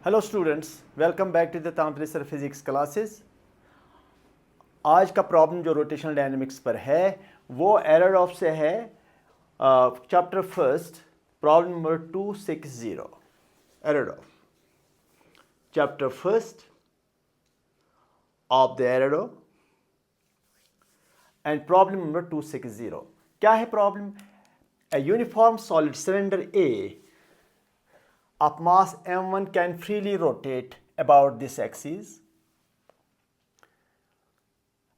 Hello students, welcome back to the Tantrik sir physics classes. आज का problem जो rotational dynamics पर है वो एरडॉफ से है, chapter first, problem number 260। Irodov chapter first of the Irodov and problem number 260। क्या है problem? A uniform solid cylinder a of mass m1 can freely rotate about this axis,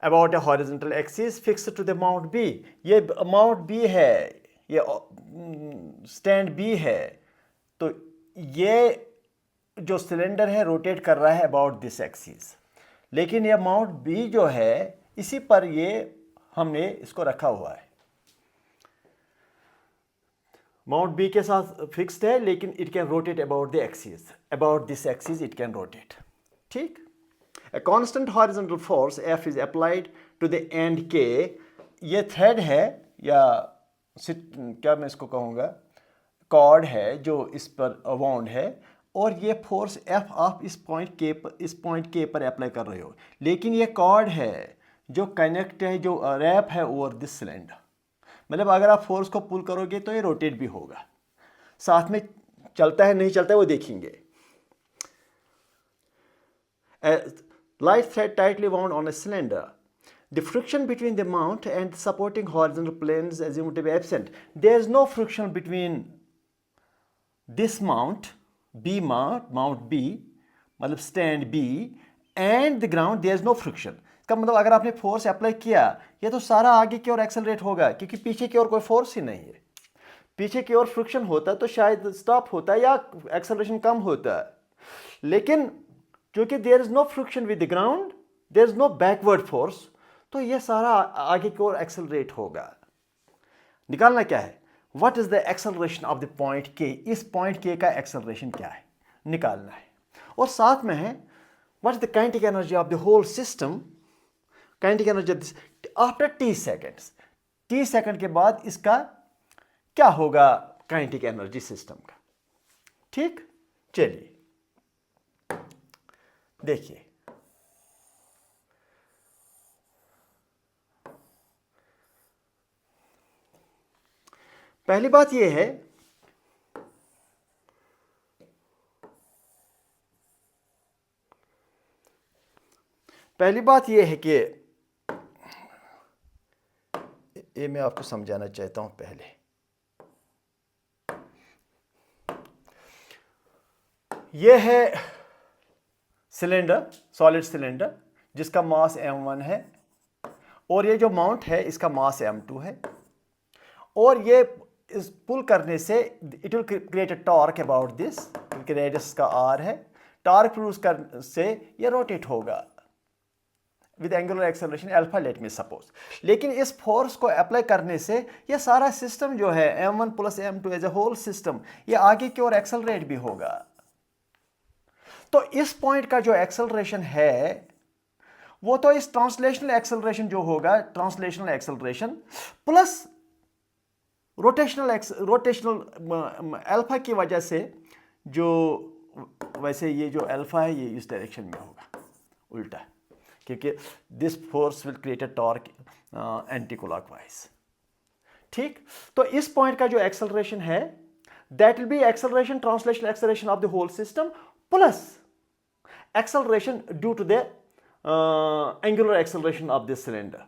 about a horizontal axis fixed to the mount B। ये mount B है, ये stand B है, तो ये जो cylinder है रोटेट कर रहा है about this axis, लेकिन ये mount B जो है इसी पर ये हमने इसको रखा हुआ है। माउंट बी के साथ फिक्स्ड है, लेकिन it can rotate about the axis, about this axis it can rotate. ठीक। A constant horizontal force F is applied to the end K. ये थ्रेड है या क्या मैं इसको कहूँगा, कॉर्ड है जो इस पर वाउंड है, और ये फोर्स एफ आप इस पॉइंट के पर अप्लाई कर रहे हो, लेकिन ये कॉर्ड है जो कनेक्ट है, जो रैप है ओवर दिस सिलेंडर। मतलब अगर आप फोर्स को पुल करोगे तो ये रोटेट भी होगा, साथ में चलता है नहीं चलता है वो देखेंगे। Light thread tightly wound on a cylinder, the friction between the mount and supporting horizontal planes assumed to be absent। there is no friction between this mount B, मतलब stand B and the ground, there is no friction। का मतलब अगर आपने force apply किया ये तो सारा आगे की ओर एक्सेलरेट होगा, क्योंकि पीछे की ओर कोई फोर्स ही नहीं है। पीछे की ओर फ्रिक्शन होता तो शायद स्टॉप होता या एक्सेलरेशन कम होता, लेकिन क्योंकि there is no friction with the ground, there is no backward force, तो ये सारा आगे की ओर एक्सेलरेट होगा। निकालना क्या है? What is the acceleration of the point के। इस पॉइंट के का एक्सेलरेशन क्या है निकालना है, और साथ में है what is the kinetic energy of the whole system. Kinetic energy after t seconds, t second के बाद इसका क्या होगा काइनेटिक एनर्जी सिस्टम का। ठीक, चलिए देखिए। पहली बात यह है, कि ये मैं आपको समझाना चाहता हूं। पहले ये है सिलेंडर, सॉलिड सिलेंडर जिसका मास m1 है, और ये जो माउंट है इसका मास m2 है, और ये इस पुल करने से it will create a torque about this, क्योंकि रेडियस का r है। टॉर्क प्रोड्यूस करने से ये रोटेट होगा with angular acceleration alpha, let me suppose. लेकिन इस फोर्स को अप्लाई करने से ये सारा सिस्टम जो है m1 plus m2 as a whole system, ये आगे की ओर एक्सेलरेट भी होगा। तो इस पॉइंट का जो एक्सेलरेशन है वो तो इस ट्रांसलेशनल एक्सेलरेशन जो होगा, translational acceleration plus rotational alpha की वजह से, जो वैसे ये जो अल्फा है ये इस डायरेक्शन में होगा उल्टा, क्योंकि this force will create a torque anti clockwise. ठीक, तो इस पॉइंट का जो एक्सेलरेशन है that will be acceleration, translational acceleration of the whole system plus acceleration due to the angular acceleration of this cylinder.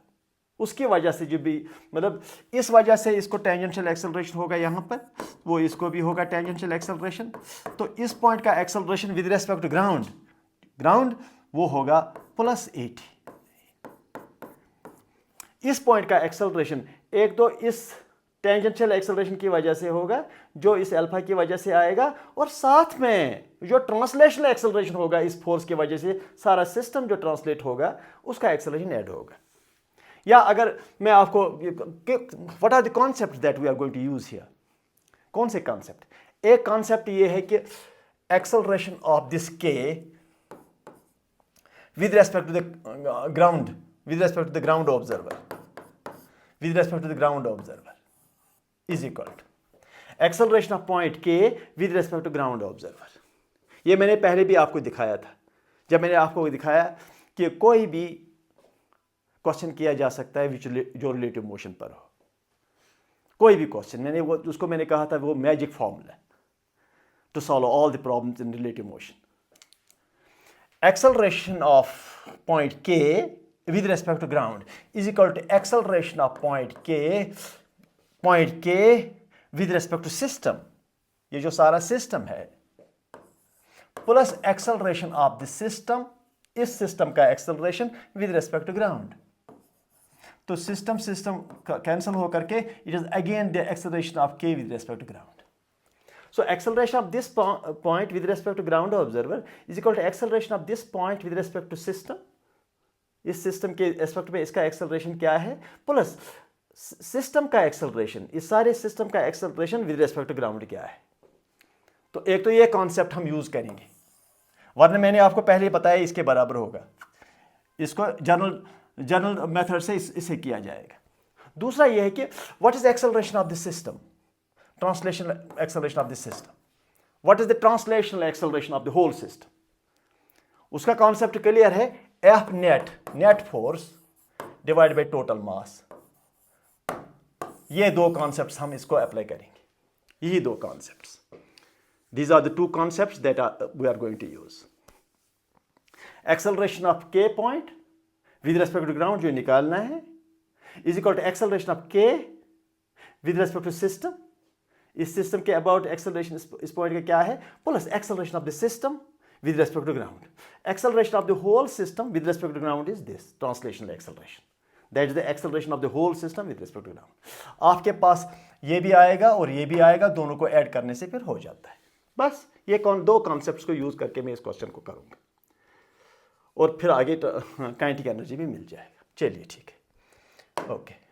उसकी वजह से जो भी, मतलब इस वजह से इसको टेंजेंशियल एक्सेलरेशन होगा यहाँ पर, वो इसको भी होगा टेंजेंशियल एक्सेलरेशन। तो इस पॉइंट का acceleration with respect to ground वो होगा +80। इस पॉइंट का एक्सेलरेशन एक तो इस टेंजेंशियल एक्सेलरेशन की वजह से होगा जो इस अल्फा की वजह से आएगा, और साथ में जो ट्रांसलेशनल एक्सेलरेशन होगा इस फोर्स की वजह से सारा सिस्टम जो ट्रांसलेट होगा उसका एक्सेलरेशन ऐड होगा। या अगर मैं आपको, what are the concept that we are going to use here. कौन से कॉन्सेप्ट? एक कॉन्सेप्ट ये है कि एक्सेलरेशन ऑफ दिस के with respect to the ground, with respect to the ground observer is equal to acceleration of point K with respect to ground observer। ये मैंने पहले भी आपको दिखाया था, जब मैंने आपको दिखाया कि कोई भी क्वेश्चन किया जा सकता है जो रिलेटिव मोशन पर हो, कोई भी क्वेश्चन, उसको मैंने कहा था वो magic formula to solve all the problems in relative motion. Acceleration of point K with respect to ground is equal to acceleration of point K with respect to system, ये जो सारा सिस्टम है, plus acceleration of the system, इस system का acceleration with respect to ground. तो system cancel होकर के it is again the acceleration of K with respect to ground. So acceleration of this point with respect to ground observer is equal to acceleration of this point with respect to system. इस system के aspect में इसका acceleration क्या है, plus system का acceleration, इस सारे system का acceleration with respect to ground क्या है. तो एक तो ये कॉन्सेप्ट हम यूज करेंगे, वरना मैंने आपको पहले ही बताया इसके बराबर होगा. इसको जनरल मेथड से इसे किया जाएगा. दूसरा यह है कि what is acceleration of the system, translational acceleration of the system. What is the translational acceleration of the whole system? उसका कॉन्सेप्ट क्लियर है, F net force divided by total mass. ये दो कॉन्सेप्ट्स हम इसको अप्लाई करेंगे, यही दो concepts. These are the two concepts that we are going to use. Acceleration of K point with respect to ground जो निकालना है is equal to acceleration of K with respect to system. इस system के about acceleration इस point का क्या है, plus acceleration of the system with respect to ground. Acceleration of the whole system with respect to ground is this translational acceleration. That is the acceleration of the whole system with respect to ground. आपके पास ये भी आएगा और ये भी आएगा, दोनों को ऐड करने से फिर हो जाता है. बस ये दो कॉन्सेप्ट्स को यूज करके मैं इस क्वेश्चन को करूंगा और फिर आगे काइनेटिक एनर्जी भी मिल जाएगा. चलिए ठीक है, ओके.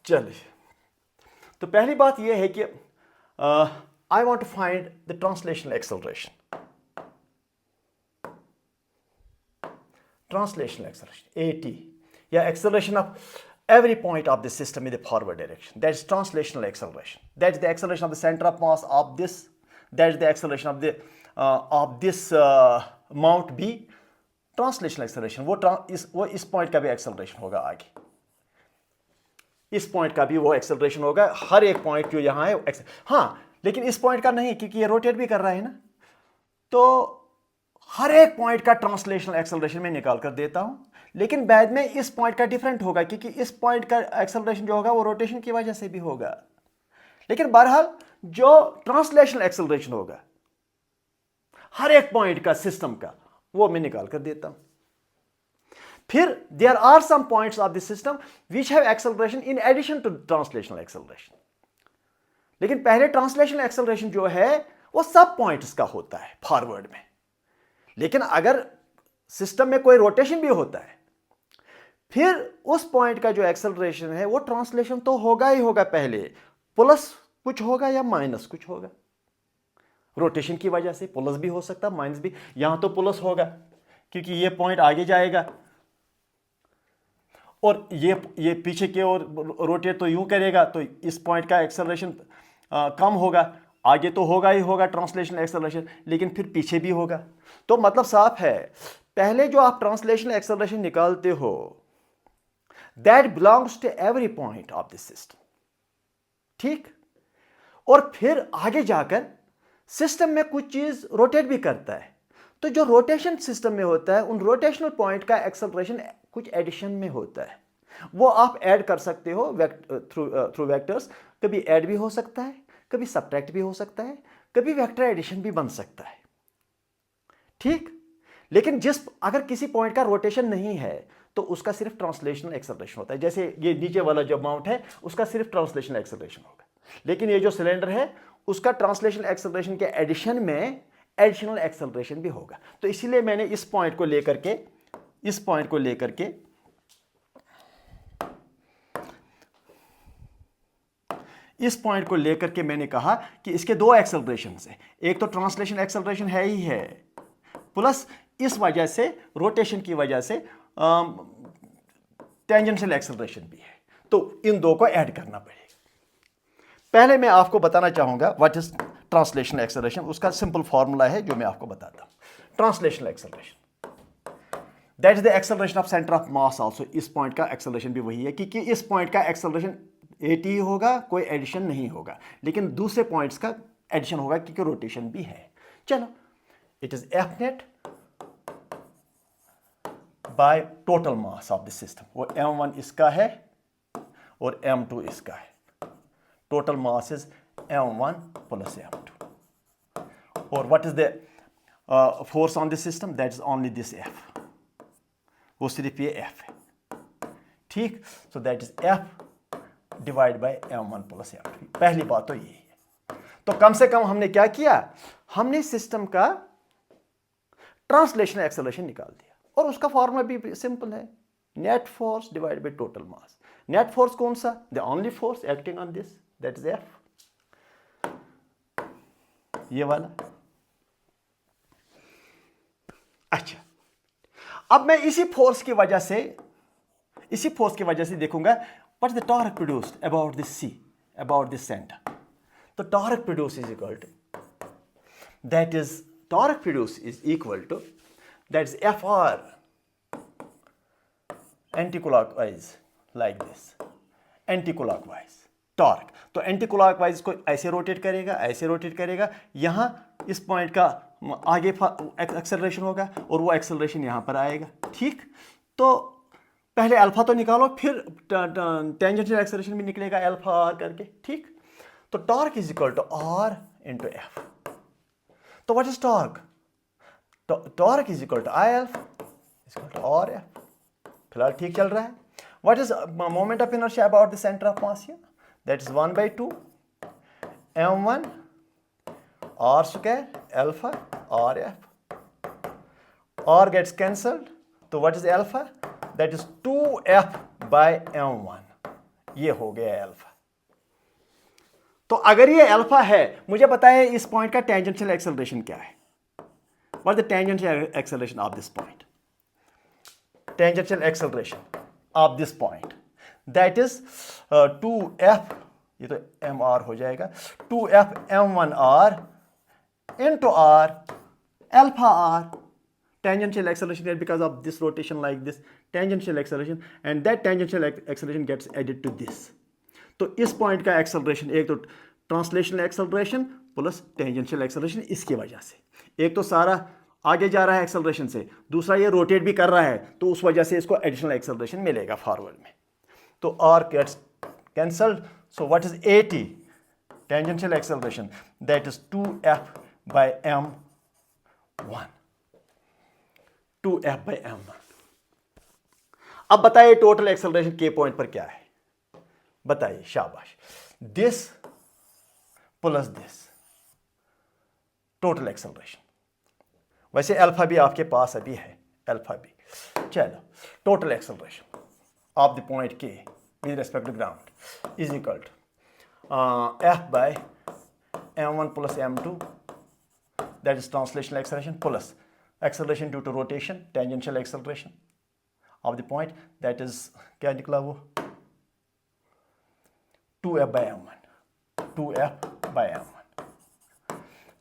चलिए, तो पहली बात यह है कि I want to find the translational acceleration. Translational acceleration AT या acceleration of every point of the system in the forward direction. That is translational acceleration. That is the acceleration of the center of mass of this. That is the acceleration of this mount B. Translational acceleration. वो इस point का भी acceleration होगा आगे. इस point का भी वो एक्सेलरेशन होगा. हर एक पॉइंट जो यहाँ है, हाँ, लेकिन इस पॉइंट का नहीं, क्योंकि ये रोटेट भी कर रहा है ना. तो हर एक पॉइंट का ट्रांसलेशनल एक्सेलरेशन मैं निकाल कर देता हूं, लेकिन बाद में इस पॉइंट का डिफरेंट होगा, क्योंकि इस पॉइंट का एक्सेलरेशन जो होगा वो रोटेशन की वजह से भी होगा. लेकिन बहरहाल जो ट्रांसलेशनल एक्सेलरेशन होगा हर एक पॉइंट का सिस्टम का, वो मैं निकाल कर देता हूं. फिर there are some points of the system which have acceleration in addition to translational acceleration. लेकिन पहले ट्रांसलेशनल एक्सेलरेशन जो है वो सब पॉइंट्स का होता है फॉरवर्ड में. लेकिन अगर सिस्टम में कोई रोटेशन भी होता है, फिर उस पॉइंट का जो एक्सेलरेशन है वो ट्रांसलेशन तो होगा ही होगा. पहले प्लस कुछ होगा या माइनस कुछ होगा. रोटेशन की वजह से प्लस भी हो सकता है, माइनस भी. यहां तो प्लस होगा क्योंकि ये पॉइंट आगे जाएगा और ये पीछे की ओर रोटेट तो यूं करेगा, तो इस पॉइंट का एक्सेलरेशन कम होगा. आगे तो होगा ही होगा ट्रांसलेशनल एक्सेलरेशन, लेकिन फिर पीछे भी होगा. तो मतलब साफ है, पहले जो आप ट्रांसलेशनल एक्सेलरेशन निकालते हो that belongs to every point of this system. ठीक. और फिर आगे जाकर सिस्टम में कुछ चीज रोटेट भी करता है, तो जो रोटेशन सिस्टम में होता है उन रोटेशनल पॉइंट का एक्सेलरेशन कुछ एडिशन में होता है. वो आप ऐड कर सकते हो थ्रू वेक्टर्स. कभी ऐड भी हो सकता है, कभी सब्ट्रैक्ट भी हो सकता है, कभी वेक्टर एडिशन भी बन सकता है. ठीक. लेकिन अगर किसी पॉइंट का रोटेशन नहीं है तो उसका सिर्फ ट्रांसलेशनल एक्सेलरेशन होता है. जैसे ये नीचे वाला जो माउंट है उसका सिर्फ ट्रांसलेशनल एक्सेलरेशन होगा, लेकिन ये जो सिलेंडर है उसका ट्रांसलेशनल एक्सेलरेशन के एडिशन में एडिशनल एक्सेलरेशन भी होगा. तो इसीलिए मैंने इस पॉइंट को लेकर के मैंने कहा कि इसके दो एक्सेलरेशन हैं. एक तो ट्रांसलेशन एक्सेलरेशन है ही है, प्लस इस वजह से, रोटेशन की वजह से टेंजेंशियल एक्सेलरेशन भी है। तो इन दो को ऐड करना पड़ेगा। पहले मैं आपको बताना चाहूंगा व्हाट इज ट्रांसलेशनल एक्सेलरेशन। उसका सिंपल फॉर्मूला है जो मैं आपको बताता हूं। Translational acceleration that is the acceleration of centre of mass also. इस पॉइंट का एक्सेलरेशन भी वही है, क्योंकि इस पॉइंट का एक्सेलरेशन 80 होगा, कोई एडिशन नहीं होगा, लेकिन दूसरे पॉइंट्स का एडिशन होगा क्योंकि रोटेशन भी है। चलो, it is F net by total mass of the system. वो m1 इसका है और m2 इसका है। Total mass is m1 plus m2। और what is the force on the system? That is only this f। वो सिर्फ ये f है, ठीक। So that is f divide by m1 plus m2। पहली बात तो यही है। तो कम से कम हमने क्या किया? हमने सिस्टम का ट्रांसलेशनल एक्सेलरेशन निकाल दिया, और उसका फॉर्मूला भी सिंपल है, net force divide by total mass. Net force कौन सा? The only force acting on this, that is f, ये वाला। अच्छा, अब मैं इसी फोर्स की वजह से देखूंगा what is the torque produced about this C, about this centre. तो torque produce is equal to, that is torque produce is equal to, that is Fr anticlockwise, like this, anticlockwise torque. तो anticlockwise को ऐसे rotate करेगा, ऐसे rotate करेगा, यहां इस point का आगे एक्सेलरेशन होगा और वो एक्सेलरेशन यहां पर आएगा, ठीक। तो पहले अल्फा तो निकालो, फिर टेंजेंशियल एक्सेलरेशन भी निकलेगा अल्फा आर करके, ठीक। तो torque is equal to R into F. तो what is torque? Torque is equal to I alpha is equal to R F. फिलहाल ठीक चल रहा है। What is moment of inertia about the centre of mass here? That is 1/2 m1 r square alpha r f. r gets cancelled, तो what is alpha? That is 2f by m1। ये हो गया alpha. तो अगर ये alpha है, मुझे बताएं इस पॉइंट का टेंजेंशियल एक्सेलरेशन क्या है? What is the tangential acceleration of this point? Tangential acceleration of this point, that is 2f, ये तो mr हो जाएगा, 2f m1r into r alpha r, tangential acceleration is because of this rotation like this, tangential acceleration, and that tangential acceleration gets added to this. तो इस point का acceleration, एक तो translational acceleration plus tangential acceleration, इसकी वजह से, एक तो सारा आगे जा रहा है एक्सेलरेशन से, दूसरा ये रोटेट भी कर रहा है, तो उस वजह से इसको एडिशनल एक्सेलरेशन मिलेगा फॉरवर्ड में। तो R gets cancelled, so what is 80 tangential acceleration? That is 2f by m1, 2f by m1। अब बताइए टोटल एक्सेलरेशन के पॉइंट पर क्या है? बताइए, शाबाश। This plus this, total acceleration. वैसे अल्फा भी आपके पास अभी है, अल्फा भी। चलो, total acceleration of the point के with respect to ground is equal to f by m1 plus m2, that is translational acceleration, plus acceleration due to rotation, tangential acceleration of the point, that is क्या निकला वो? 2f by m1, 2f by m1।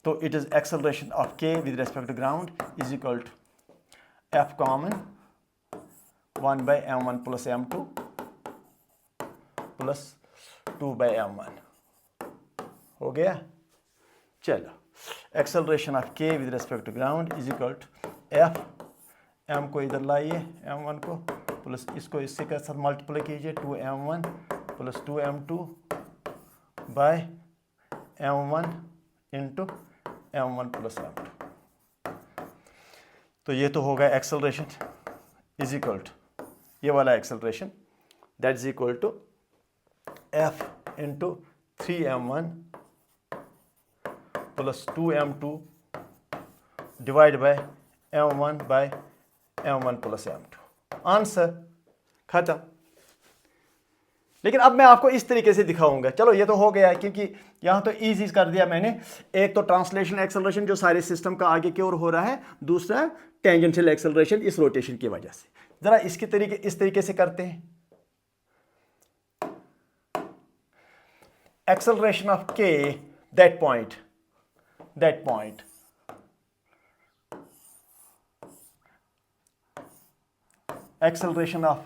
तो it is acceleration of k with respect to ground is equal to f common 1 by m1 plus m2 plus 2 by m1 हो गया। चलो, acceleration of k with respect to ground is equal to f, m को इधर लाइए, m1 को, plus इसको इससे के साथ मल्टीप्लाई कीजिए, 2m1 plus 2m2 bye m1 into m1 plus m2। तो ये तो होगा एक्सेलरेशन इज इक्वल टू, ये वाला acceleration, that is equal to f into 3m1 plus 2m2 divide by m1 by m1 plus m2। Answer खत्म। लेकिन अब मैं आपको इस तरीके से दिखाऊंगा। चलो ये तो हो गया है, क्योंकि यहाँ तो इजी कर दिया मैंने। एक तो ट्रांसलेशन एक्सेलरेशन जो सारे सिस्टम का आगे की ओर हो रहा है, दूसरा टेंजेंशियल एक्सेलरेशन इस रोटेशन की वजह से। जरा इसके तरीके इस तरीके से करते हैं। एक्सेलरेशन ऑफ के that point acceleration of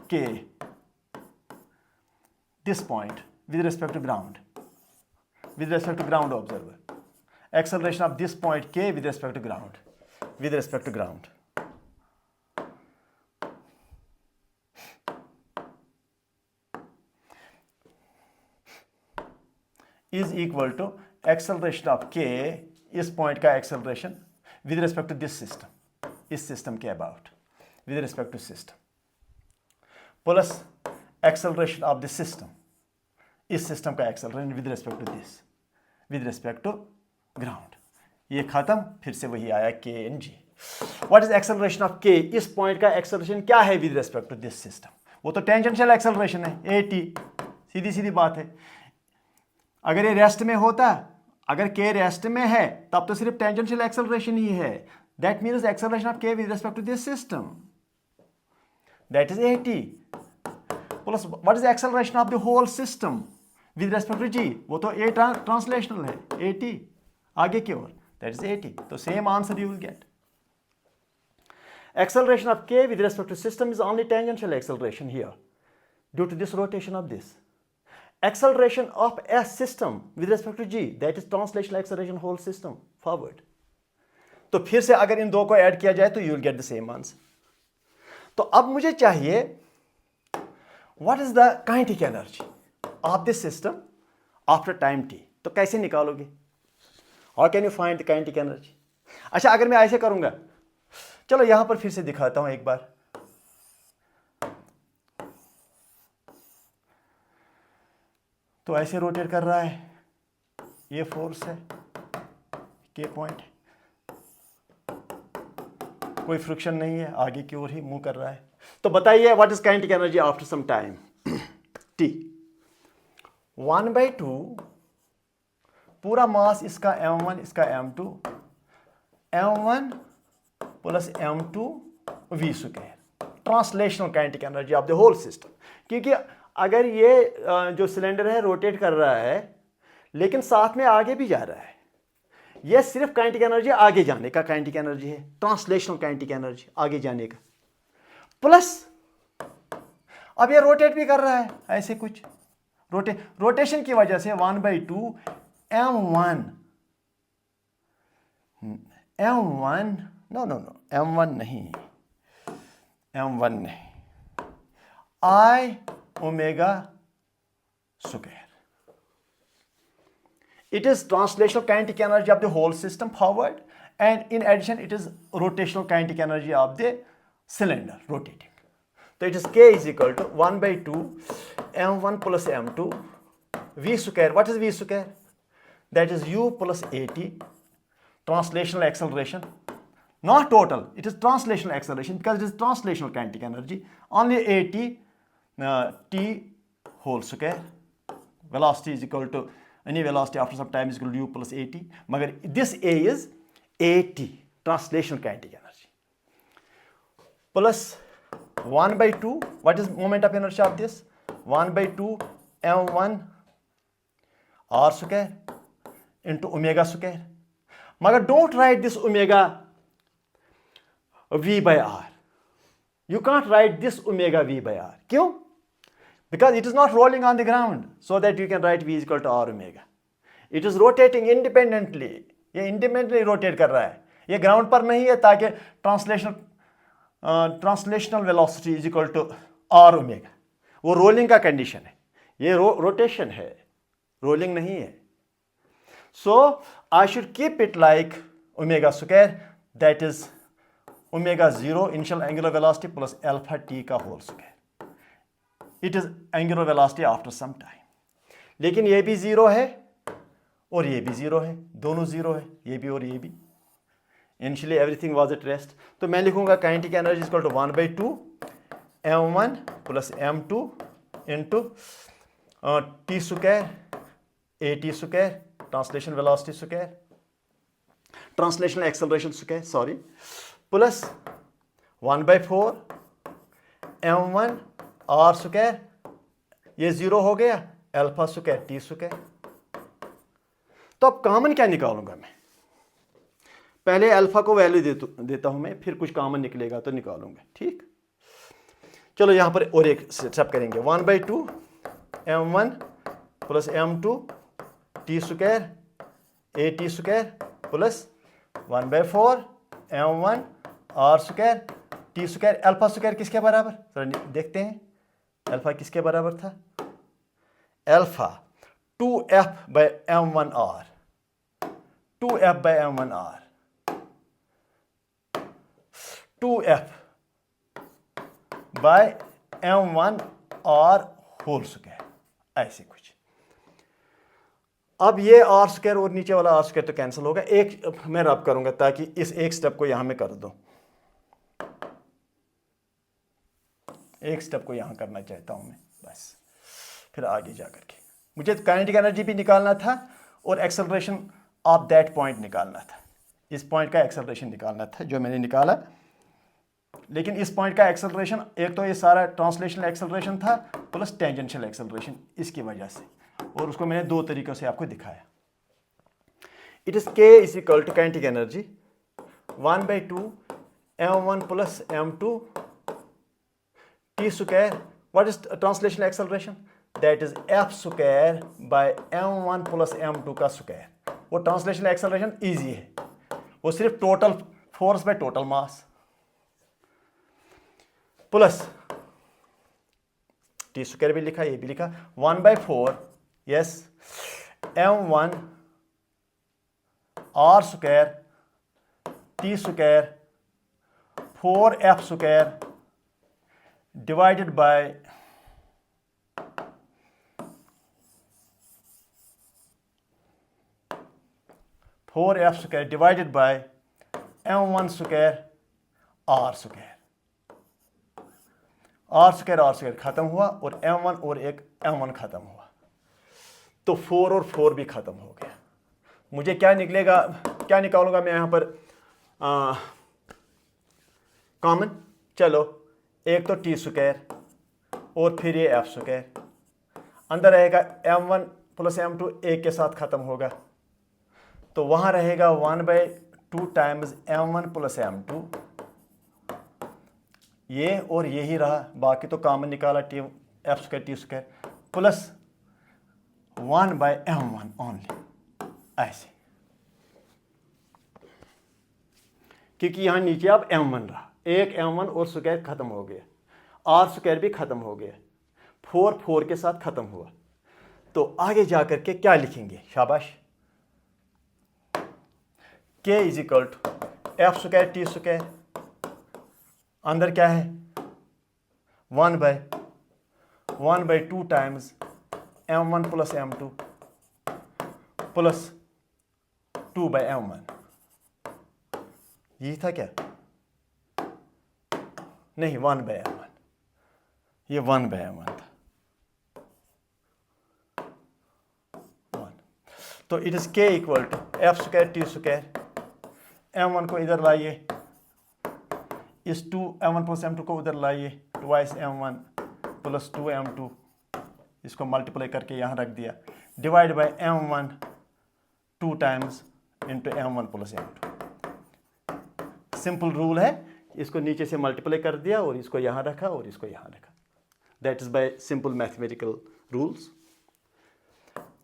k this point with respect to ground observer, acceleration of this point k with respect to ground is equal to acceleration of k, इस पॉइंट का acceleration with respect to this system, इस system के about with respect to system, plus acceleration of the system, इस system का acceleration with respect to this, with respect to ground। ये खत्म, फिर से वही आया k and g। What is acceleration of k? इस पॉइंट का acceleration क्या है with respect to this system? वो तो tangential acceleration है, at, सीधी सीधी बात है। अगर ये रेस्ट में होता, अगर k रेस्ट में है, तब तो सिर्फ tangential acceleration ही है। That means acceleration of k with respect to this system, that is at, plus what is the acceleration of the whole system with respect to g? वो तो a translational है, at आगे की ओर, that is at। तो same answer you will get। Acceleration of k with respect to system is only tangential acceleration here due to this rotation of this। Acceleration of a system with respect to g, that is translational acceleration whole system forward। तो फिर से अगर इन दो को add किया जाए तो you will get the same answer। तो अब मुझे चाहिए what is the kinetic energy of this system after time t। तो कैसे निकालोगे? How can you find the kinetic energy? अच्छा, अगर मैं ऐसे करूंगा, चलो यहां पर फिर से दिखाता हूं एक बार। तो ऐसे रोटेट कर रहा है, ये फोर्स है, के पॉइंट, कोई फ्रिक्शन नहीं है, आगे की ओर ही मूव कर रहा है। तो बताइए what is kinetic energy after some time t। 1/2 पूरा मास इसका m1, इसका m2, m1 plus m2 v square, translational kinetic energy of the whole system. क्योंकि अगर ये जो सिलेंडर है रोटेट कर रहा है, लेकिन साथ में आगे भी जा रहा है, यह सिर्फ काइनेटिक एनर्जी आगे जाने का काइनेटिक एनर्जी है, ट्रांसलेशनल काइनेटिक एनर्जी आगे जाने का, प्लस अब यह रोटेट भी कर रहा है ऐसे कुछ, रोटेशन की वजह से 1/2 m1 नहीं I omega square। It is translational kinetic energy of the whole system forward, and in addition it is rotational kinetic energy of the cylinder rotating। So it is k is equal to 1/2 m1 plus m2 v square। What is v square? That is u plus at, translational acceleration, not total, it is translational acceleration because it is translational kinetic energy, only at t whole square। Velocity is equal to any velocity after some time is equal to u plus at, magar this a is at, translational kinetic energy, plus 1/2, what is moment of inertia of this? 1/2 m1 r square into omega square। magar don't write this omega v by r, you can't write this omega v by r। क्यों? Because it is not rolling on the ground, so that you can write v is equal to r omega। It is rotating independently, ये independently rotate कर रहा है, ये ground पर नहीं है, ताकि translational velocity is equal to r omega। वो rolling का condition है, ये rotation है, rolling नहीं है। So I should keep it like omega square, that is omega 0 initial angular velocity plus alpha t का whole square। It is angular velocity after some time। लेकिन ये भी 0 है और ये भी 0 है, दोनों 0 है, ये भी और ये भी। Initially everything was at rest। तो मैं लिखूंगा kinetic energy is equal to 1/2 m1 plus m2 into T square A T square translation velocity square translational acceleration square sorry plus 1/4 m1 r square, ये 0 हो गया, अल्फा स्क्वायर टी स्क्वायर। तो अब common क्या निकालूंगा मैं? पहले अल्फा को वैल्यू देता हूं मैं, फिर कुछ कॉमन निकलेगा तो निकालूंगा। ठीक, चलो यहां पर और एक स्टेप करेंगे। 1/2 m1 plus m2 T square A T square plus 1/4 m1 r square T square. Alpha square किसके बराबर, जरा देखते हैं अल्फा किसके बराबर था। Alpha 2f/m1r 2f/m1r 2f/m1r whole square, ऐसे कुछ। अब ये आर स्क्वायर और नीचे वाला आर स्क्वायर तो कैंसिल होगा। एक मैं रब करूंगा ताकि इस एक स्टेप को यहां में कर दूं। एक स्टेप को यहां करना चाहता हूं मैं, बस। फिर आगे जाकर के मुझे काइनेटिक एनर्जी भी निकालना था और एक्सेलरेशन ऑफ दैट पॉइंट निकालना था। इस पॉइंट का एक्सेलरेशन निकालना था जो मैंने निकाला, लेकिन इस पॉइंट का एक्सेलरेशन, एक तो ये सारा ट्रांसलेशनल एक्सेलरेशन था प्लस टेंजेंशियल एक्सेलरेशन, इसकी वजह से, और उसको मैंने दो तरीकों से आपको दिखाया। It is K is equal to kinetic energy 1/2 m1 plus m2 T square. What is translational acceleration? That is f square by m1 plus m2 का स्क्वायर। वो ट्रांसलेशनल एक्सेलरेशन इजी है, वो सिर्फ total force by total mass plus T square भी लिखा, ये भी लिखा 1/4 yes m1 r square T square 4f square divided by 4f square divided by m1 square r square. r square खत्म हुआ और m1 और एक m1 खत्म हुआ, तो 4 और 4 भी खत्म हो गया। मुझे क्या निकलेगा, क्या निकालूंगा मैं यहां पर कॉमन? चलो, एक तो टी स्क्वायर और फिर ये एफ स्क्वायर, अंदर रहेगा m1 प्लस m2 एक के साथ खत्म होगा, तो वहां रहेगा 1/2 टाइम्स m1 प्लस m2, ये और ये ही रहा, बाकी तो कॉमन निकाला T F square T square plus 1/m1 only, ऐसे, क्योंकि यहां नीचे अब m1 रहा, एक m1 और स्क्वायर खत्म हो गया, r स्क्वायर भी खत्म हो गया, 4 के साथ खत्म हुआ। तो आगे जाकर के क्या लिखेंगे? शाबाश, k is equal to F square T square, अंदर क्या है 1/2 times m1 plus m2 plus 2/m1, यही था क्या? नहीं, 1/m1, ये 1/m1 था, 1। तो it is k equal to F square T square, m1 को इधर लाइए, इस m1 प्लस m2 को उधर लाइए, ट्वाइस m1 प्लस 2m2, इसको मल्टीप्लाई करके यहाँ रख दिया, divide by m1 2 times into m1 plus m2। Simple rule है, इसको नीचे से मल्टीप्लाई कर दिया और इसको यहाँ रखा और इसको यहाँ रखा। That is by simple mathematical rules.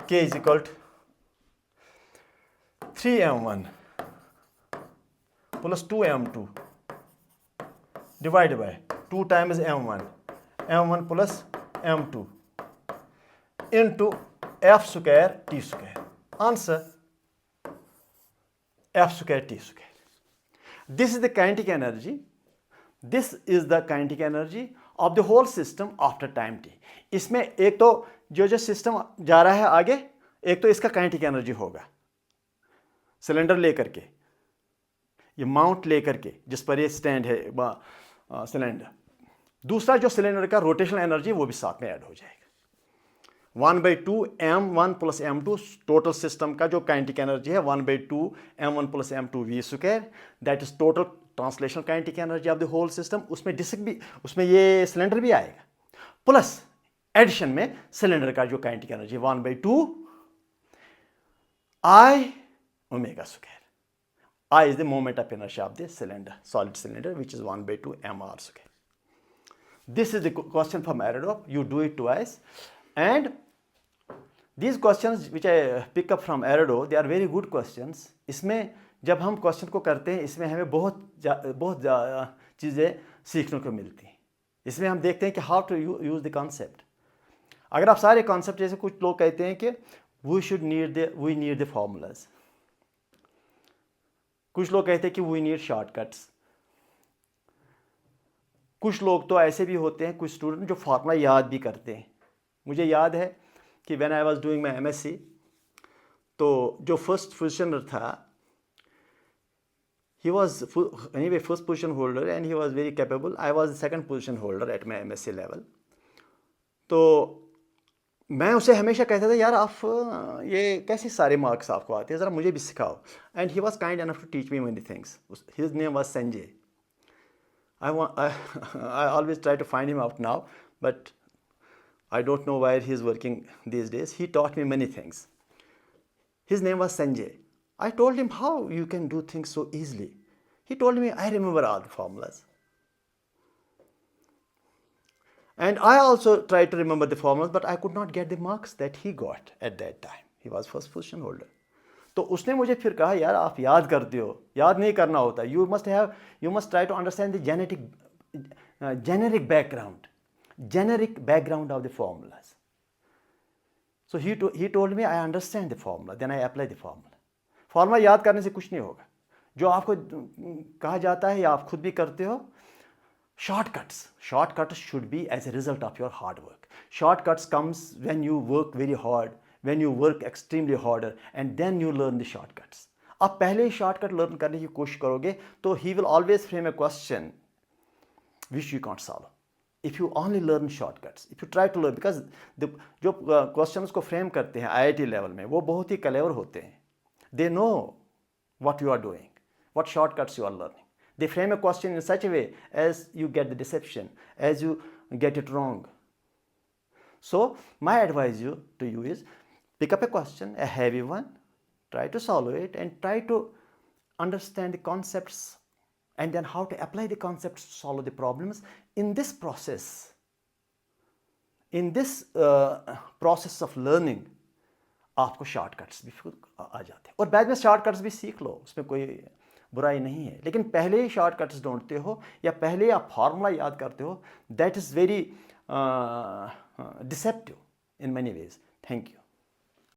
k is equal to 3m1 plus 2m2 divide by 2 times m1 plus m2 into F square T square. Answer F square T square. This is the kinetic energy. This is the kinetic energy of the whole system after time t. इसमें एक तो जो system जा रहा है आगे, एक तो इसका काइनेटिक एनर्जी होगा, सिलेंडर लेकर के, ये माउंट लेकर के जिस पर ये स्टैंड है सिलेंडर, दूसरा जो सिलेंडर का रोटेशनल एनर्जी वो भी साथ में ऐड हो जाएगा। 1/2 m1 plus m2 total system का जो काइनेटिक एनर्जी है 1/2 m1 plus m2 v square, that is total translational kinetic energy of the whole system. उसमें डिस्क भी, उसमें ये सिलेंडर भी आएगा, प्लस एडिशन में सिलेंडर का जो kinetic energy 1/2 I omega square. I is the moment of inertia of the cylinder, solid cylinder, which is 1/2 mr square. This is the question from Aerodrome. You do it twice, and these questions which I pick up from Aerodrome, they are very good questions. इसमें जब हम question को करते हैं, इसमें हमें बहुत चीज़ें सीखने को मिलती हैं। इसमें हम देखते हैं कि how to use the concept. अगर आप सारे कॉन्सेप्ट, जैसे कुछ लोग कहते हैं कि वी नीड द फॉर्मूलाज, कुछ लोग कहते हैं कि वी नीड शॉर्टकट्स, कुछ लोग तो ऐसे भी होते हैं, कुछ स्टूडेंट जो फार्मूला याद भी करते हैं। मुझे याद है कि when I was doing my MSc, तो जो फर्स्ट पोजीशनर था, he was anyway first position holder and he was very capable. I was the second position holder at my MSc level. तो मैं उसे हमेशा कहता था, यार आप ये कैसे सारे मार्क्स आपको आते हैं, ज़रा मुझे भी सिखाओ। And he was kind enough to teach me many things. His name was Sanjay. I always try to find him out now, but I don't know where he is working these days. He taught me many things. His name was Sanjay. I told him how you can do things so easily. He told me, I remember all the formulas. And I also tried to remember the formulas, but I could not get the marks that he got at that time. He was first position holder. तो उसने मुझे फिर कहा, यार आप याद करते हो, याद नहीं करना होता। You must try to understand the generic background of the formulas. So he told me, I understand the formula, then I apply the formula. Formula याद करने से कुछ नहीं होगा। जो आपको कहा जाता है या आप खुद भी करते हो, shortcuts should be as a result of your hard work. Shortcuts comes when you work very hard, when you work extremely harder, and then you learn the shortcuts. आप पहले ही शॉर्टकट लर्न करने की कोशिश करोगे तो he will always frame a question which you can't solve. If you only learn shortcuts, if you try to learn, because जो questions को frame करते हैं IIT लेवल में, वो बहुत ही क्लेवर होते हैं। They know what you are doing, what shortcuts you are learning. They frame a question in such a way as you get the deception, as you get it wrong. So my advice to you is, pick up a question, a heavy one, try to solve it, and try to understand the concepts, and then how to apply the concepts to solve the problems. In this process of learning, आपको shortcuts भी आ जाते हैं, और बाद में shortcuts भी सीख लो, उसमें कोई बुराई नहीं है। लेकिन पहले ही शॉर्टकट्स ढूंढते हो या पहले आप फार्मूला याद करते हो, that is very deceptive in many ways. Thank you.